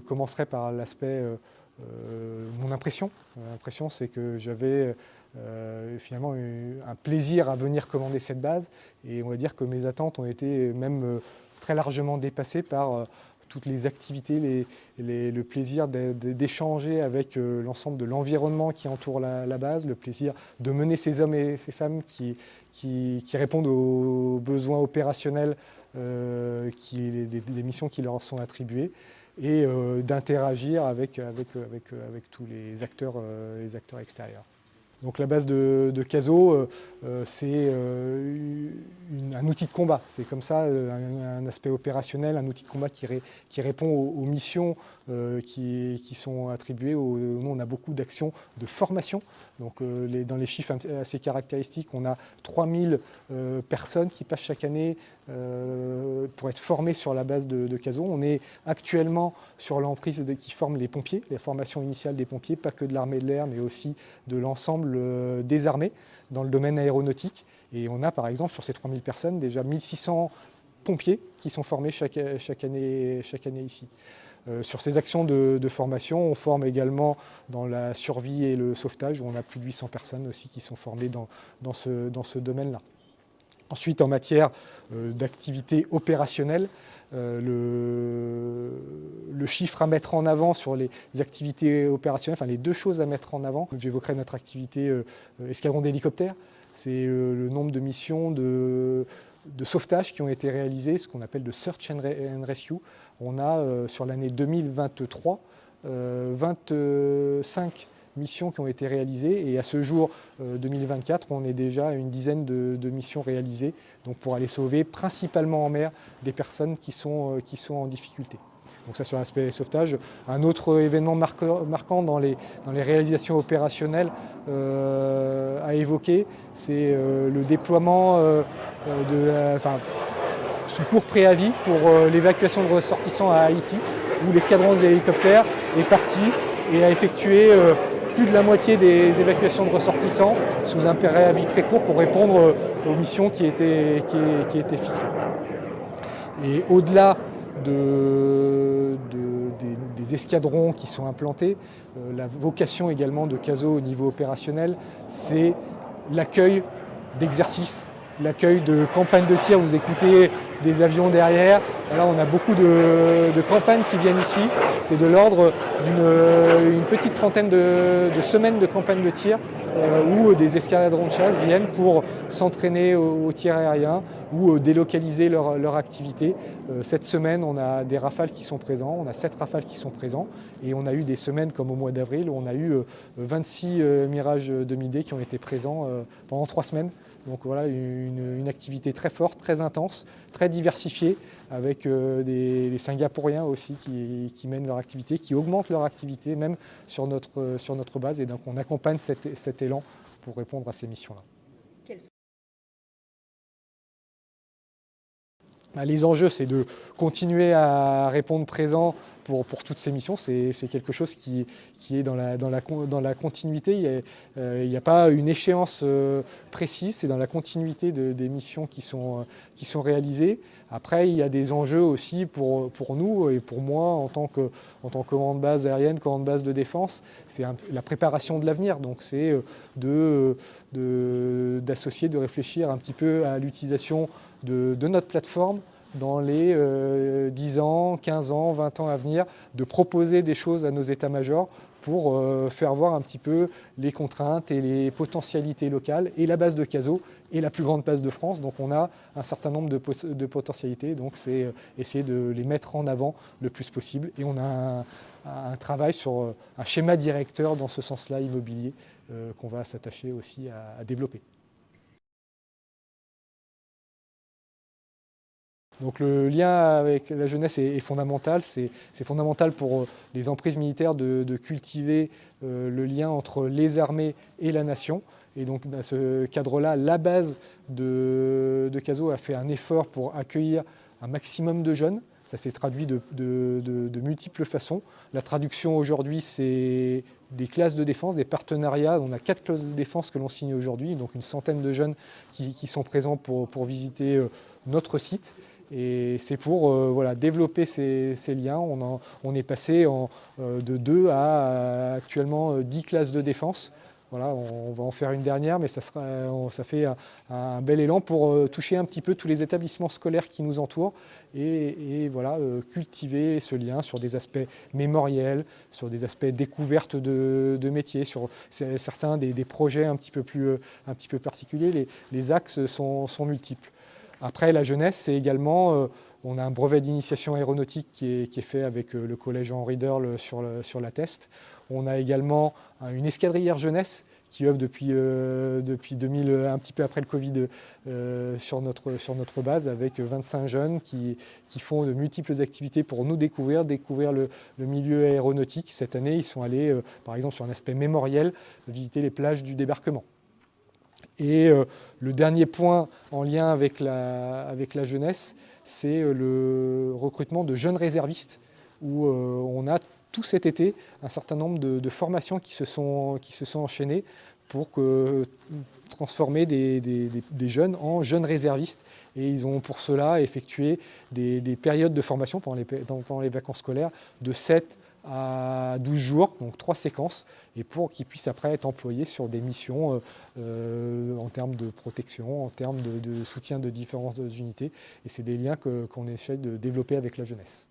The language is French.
commencerai par l'aspect, mon impression. L'impression, c'est que j'avais finalement un plaisir à venir commander cette base, et on va dire que mes attentes ont été même très largement dépassées par toutes les activités, le plaisir d'échanger avec l'ensemble de l'environnement qui entoure la base, le plaisir de mener ces hommes et ces femmes qui répondent aux besoins opérationnels, des missions qui leur sont attribuées, et d'interagir avec tous les acteurs extérieurs. Donc la base de Caso, c'est un outil de combat. C'est comme ça, un aspect opérationnel, un outil de combat qui répond aux missions qui sont attribuées. Nous, on a beaucoup d'actions de formation. Donc dans les chiffres assez caractéristiques, on a 3000 personnes qui passent chaque année pour être formées sur la base de Caso. On est actuellement sur l'emprise qui forme les pompiers, la formation initiale des pompiers, pas que de l'armée de l'air, mais aussi de l'ensemble des armées dans le domaine aéronautique. Et on a par exemple sur ces 3000 personnes déjà 1600 pompiers qui sont formés chaque année ici. Sur ces actions de formation, on forme également dans la survie et le sauvetage, où on a plus de 800 personnes aussi qui sont formées dans ce domaine-là. Ensuite, en matière d'activité opérationnelle, le chiffre à mettre en avant sur les activités opérationnelles, enfin les deux choses à mettre en avant, j'évoquerai notre activité escadron d'hélicoptères, c'est le nombre de missions de sauvetage qui ont été réalisées, ce qu'on appelle de Search and Rescue. On a sur l'année 2023 25 missions qui ont été réalisées, et à ce jour 2024, on est déjà à une dizaine de missions réalisées, donc pour aller sauver principalement en mer des personnes qui sont en difficulté. Donc ça sur l'aspect sauvetage. Un autre événement marquant dans les réalisations opérationnelles à évoquer, c'est le déploiement sous court préavis pour l'évacuation de ressortissants à Haïti, où l'escadron des hélicoptères est parti et a effectué plus de la moitié des évacuations de ressortissants sous un préavis très court pour répondre aux missions qui étaient fixées. Et au-delà des escadrons qui sont implantés, la vocation également de Caso au niveau opérationnel, c'est l'accueil d'exercices, l'accueil de campagnes de tir. Vous écoutez des avions derrière. Là, on a beaucoup de campagnes qui viennent ici. C'est de l'ordre d'une petite trentaine de semaines de campagnes de tir où des escadrons de chasse viennent pour s'entraîner au tir aérien ou délocaliser leur activité. Cette semaine, on a des Rafales qui sont présents, on a 7 Rafales qui sont présents, et on a eu des semaines comme au mois d'avril où on a eu 26 Mirage 2000D qui ont été présents pendant 3 semaines. Donc voilà, une activité très forte, très intense, très diversifiée, avec les Singapouriens aussi qui mènent leur activité, qui augmentent leur activité même sur notre base. Et donc on accompagne cet élan pour répondre à ces missions-là. Les enjeux, c'est de continuer à répondre présent pour toutes ces missions. C'est quelque chose qui est dans la continuité. Il n'y a pas une échéance précise, c'est dans la continuité des missions qui sont réalisées. Après, il y a des enjeux aussi pour nous et pour moi en tant que commandant de base aérienne, commandant de base de défense. C'est la préparation de l'avenir. Donc c'est d'associer, de réfléchir un petit peu à l'utilisation de notre plateforme dans les 10 ans, 15 ans, 20 ans à venir, de proposer des choses à nos états-majors pour faire voir un petit peu les contraintes et les potentialités locales. Et la base de Caso est la plus grande base de France, donc on a un certain nombre de potentialités, donc c'est essayer de les mettre en avant le plus possible. Et on a un travail sur un schéma directeur dans ce sens-là immobilier qu'on va s'attacher aussi à développer. Donc le lien avec la jeunesse est fondamental. C'est fondamental pour les emprises militaires de cultiver le lien entre les armées et la nation. Et donc dans ce cadre-là, la base de Caso a fait un effort pour accueillir un maximum de jeunes. Ça s'est traduit de multiples façons. La traduction aujourd'hui, c'est des classes de défense, des partenariats. On a 4 classes de défense que l'on signe aujourd'hui, donc une centaine de jeunes qui sont présents pour visiter notre site. Et c'est pour voilà, développer ces liens. On est passé de 2 à actuellement 10 classes de défense. Voilà, on va en faire une dernière, mais ça fait un bel élan pour toucher un petit peu tous les établissements scolaires qui nous entourent et voilà, cultiver ce lien sur des aspects mémoriels, sur des aspects découvertes de métiers, sur certains des projets un petit peu particuliers. Les axes sont multiples. Après, la jeunesse, c'est également, on a un brevet d'initiation aéronautique qui est fait avec le collège Henri Derle sur la Teste. On a également une escadrière jeunesse qui œuvre depuis 2000, un petit peu après le Covid, sur notre base, avec 25 jeunes qui font de multiples activités pour nous découvrir le milieu aéronautique. Cette année, ils sont allés, par exemple, sur un aspect mémoriel, visiter les plages du débarquement. Et le dernier point en lien avec la jeunesse, c'est le recrutement de jeunes réservistes, où on a tout cet été un certain nombre de formations qui se sont enchaînées pour transformer des jeunes en jeunes réservistes. Et ils ont pour cela effectué des périodes de formation pendant les vacances scolaires de 7 à 12 jours, donc 3 séquences, et pour qu'ils puissent après être employés sur des missions en termes de protection, en termes de soutien de différentes unités. Et c'est des liens qu'on essaie de développer avec la jeunesse.